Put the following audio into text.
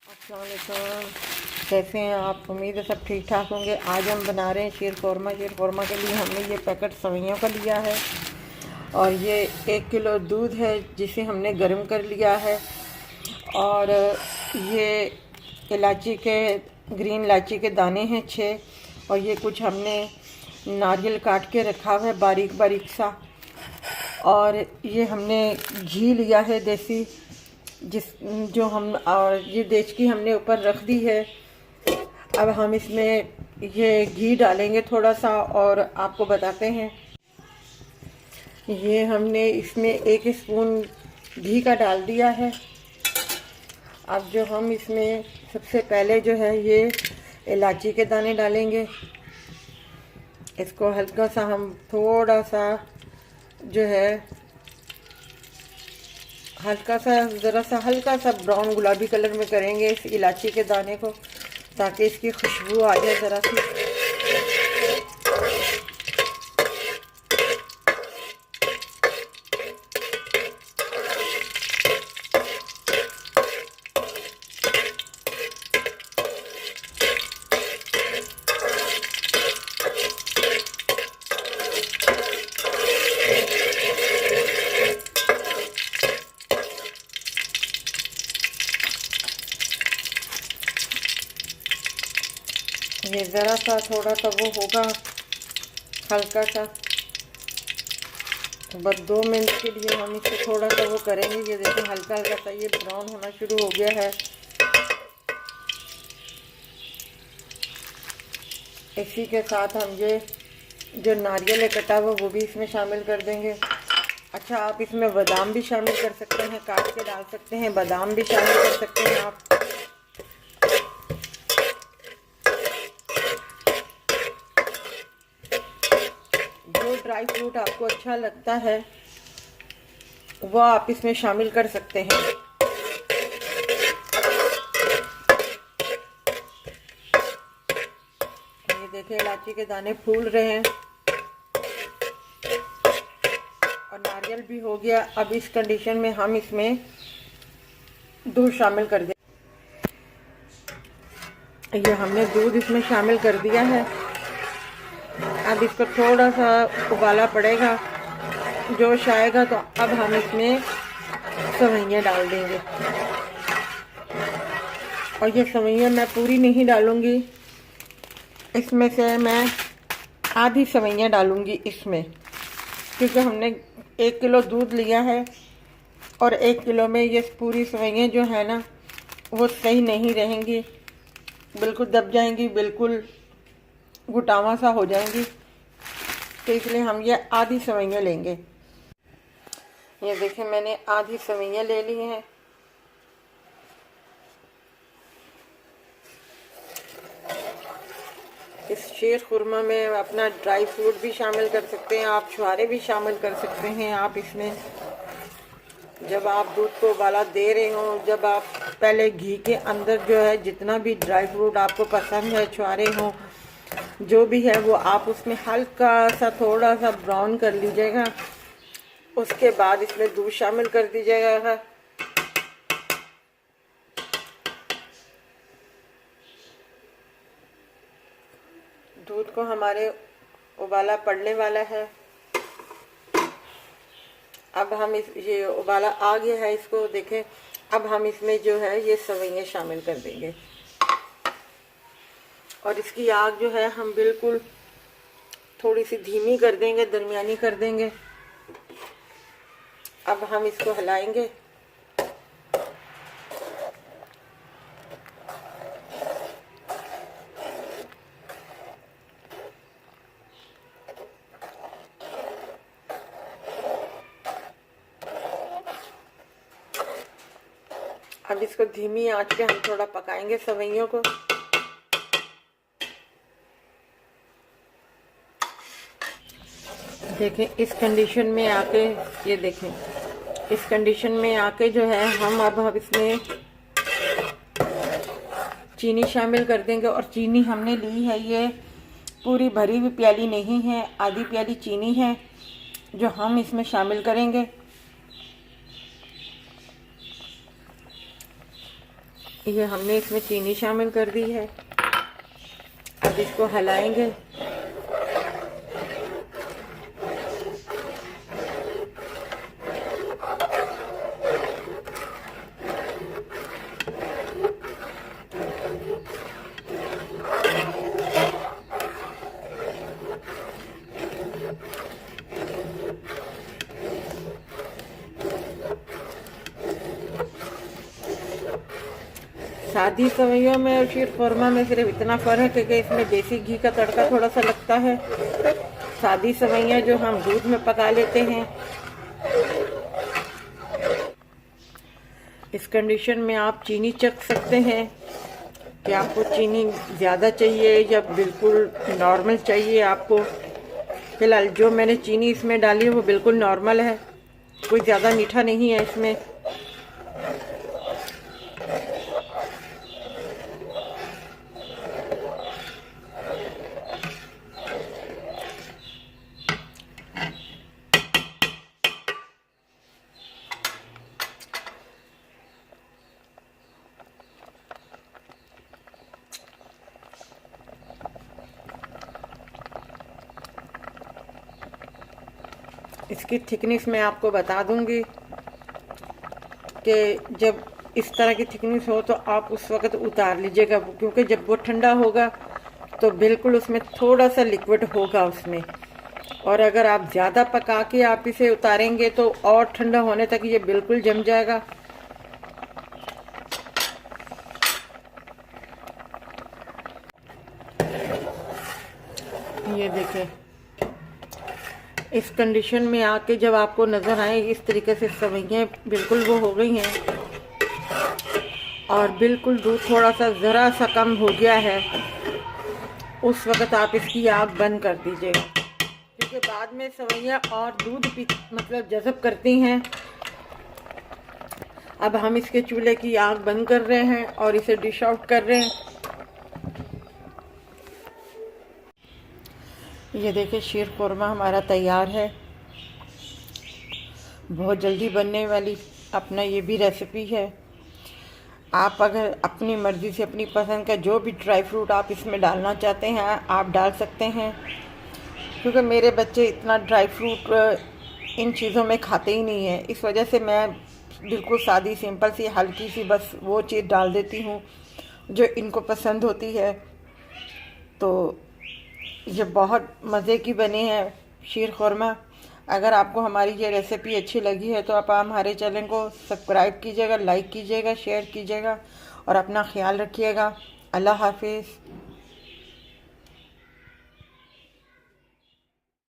अस्सलाम वालेकुम। कैसे हैं आप? उम्मीद है सब ठीक ठाक होंगे। आज हम बना रहे हैं शीर कौरमा। शीर कौरमा के लिए हमने ये पैकेट सवैयों का लिया है और ये 1 किलो दूध है जिसे हमने गर्म कर लिया है। और ये इलायची के ग्रीन इलायची के दाने हैं 6। और ये कुछ हमने नारियल काट के रखा हुआ है बारीक बारीक सा। और ये हमने घी लिया है देसी, जिस जो हम और ये देचकी हमने ऊपर रख दी है। अब हम इसमें ये घी डालेंगे थोड़ा सा और आपको बताते हैं। ये हमने इसमें 1 स्पून घी का डाल दिया है। अब जो हम इसमें सबसे पहले जो है ये इलायची के दाने डालेंगे। इसको हल्का सा हम थोड़ा सा जो है हल्का सा ब्राउन गुलाबी कलर में करेंगे इस इलायची के दाने को, ताकि इसकी खुशबू आ जाए ज़रा सी। ये ज़रा सा थोड़ा सा वो होगा हल्का सा, बस 2 मिनट के लिए हम इसे थोड़ा सा वो करेंगे। ये देखिए हल्का हल्का सा ये ब्राउन होना शुरू हो गया है। इसी के साथ हम ये जो नारियल है कटा हुआ वो भी इसमें शामिल कर देंगे। अच्छा, आप इसमें बादाम भी शामिल कर सकते हैं, काट के डाल सकते हैं, बादाम भी शामिल कर सकते हैं आप। जो ड्राई फ्रूट आपको अच्छा लगता है वो आप इसमें शामिल कर सकते हैं। ये देखिए इलायची के दाने फूल रहे हैं और नारियल भी हो गया। अब इस कंडीशन में हम इसमें दूध शामिल कर दें। ये हमने दूध इसमें शामिल कर दिया है। अब इसको थोड़ा सा उबाला पड़ेगा, जोश आएगा तो अब हम इसमें सवैयाँ डाल देंगे। और ये सवैयाँ मैं पूरी नहीं डालूंगी, इसमें से मैं आधी सवैयाँ डालूंगी इसमें, क्योंकि हमने 1 किलो दूध लिया है और 1 किलो में ये पूरी सवैयाँ जो है ना वो सही नहीं रहेंगी, बिल्कुल दब जाएंगी, बिल्कुल घुटावा सा हो जाएंगी। तो इसलिए हम ये आधी सवैयाँ लेंगे। ये देखिए मैंने आधी सवैयाँ ले ली हैं। इस शीर खुरमा में अपना ड्राई फ्रूट भी शामिल कर सकते हैं आप, छुहारे भी शामिल कर सकते हैं आप इसमें। जब आप दूध को उबाला दे रहे हो, जब आप पहले घी के अंदर जो है जितना भी ड्राई फ्रूट आपको पसंद है, छुहारे हो जो भी है, वो आप उसमें हल्का सा थोड़ा सा ब्राउन कर लीजिएगा। उसके बाद इसमें दूध शामिल कर दीजिएगा। दूध को हमारे उबाला पड़ने वाला है। अब हम ये उबाला आ गया है, इसको देखें। अब हम इसमें जो है ये सवैयाँ शामिल कर देंगे और इसकी आग जो है हम बिल्कुल थोड़ी सी धीमी कर देंगे, दरमियानी कर देंगे। अब हम इसको हिलाएंगे। अब इसको धीमी आंच पे हम थोड़ा पकाएंगे सवैयों को। देखें इस कंडीशन में आके, ये देखें इस कंडीशन में आके जो है हम अब इसमें चीनी शामिल कर देंगे। और चीनी हमने ली है, ये पूरी भरी हुई प्याली नहीं है, आधी प्याली चीनी है जो हम इसमें शामिल करेंगे। ये हमने इसमें चीनी शामिल कर दी है। अब इसको हिलाएंगे। सादी सेवइयों में और शीर खुरमा में सिर्फ इतना फ़र्क है कि इसमें देसी घी का तड़का थोड़ा सा लगता है। सादी सेवइयाँ जो हम दूध में पका लेते हैं, इस कंडीशन में आप चीनी चख सकते हैं कि आपको चीनी ज़्यादा चाहिए या बिल्कुल नॉर्मल चाहिए आपको। फिलहाल जो मैंने चीनी इसमें डाली है वो बिल्कुल नॉर्मल है, कोई ज़्यादा मीठा नहीं है इसमें। इसकी थिकनेस मैं आपको बता दूंगी कि जब इस तरह की थिकनेस हो तो आप उस वक्त उतार लीजिएगा, क्योंकि जब वो ठंडा होगा तो बिल्कुल उसमें थोड़ा सा लिक्विड होगा उसमें। और अगर आप ज़्यादा पका के आप इसे उतारेंगे तो और ठंडा होने तक ये बिल्कुल जम जाएगा। ये देखें, इस कंडीशन में आके जब आपको नज़र आए इस तरीके से सेवइयाँ बिल्कुल वो हो गई हैं और बिल्कुल दूध थोड़ा सा ज़रा सा कम हो गया है, उस वक़्त आप इसकी आग बंद कर दीजिएगा, क्योंकि बाद में सेवइयाँ और दूध मतलब जज़ब करती हैं। अब हम इसके चूल्हे की आग बंद कर रहे हैं और इसे डिश आउट कर रहे हैं। ये देखिए, शीर खुरमा हमारा तैयार है। बहुत जल्दी बनने वाली अपना ये भी रेसिपी है। आप अगर अपनी मर्ज़ी से अपनी पसंद का जो भी ड्राई फ्रूट आप इसमें डालना चाहते हैं आप डाल सकते हैं, क्योंकि मेरे बच्चे इतना ड्राई फ्रूट इन चीज़ों में खाते ही नहीं हैं। इस वजह से मैं बिल्कुल सादी सिंपल सी हल्की सी बस वो चीज़ डाल देती हूँ जो इनको पसंद होती है। तो ये बहुत मज़े की बनी है शीर खुरमा। अगर आपको हमारी ये रेसिपी अच्छी लगी है तो आप हमारे चैनल को सब्सक्राइब कीजिएगा, लाइक कीजिएगा, शेयर कीजिएगा और अपना ख्याल रखिएगा। अल्लाह हाफिज़।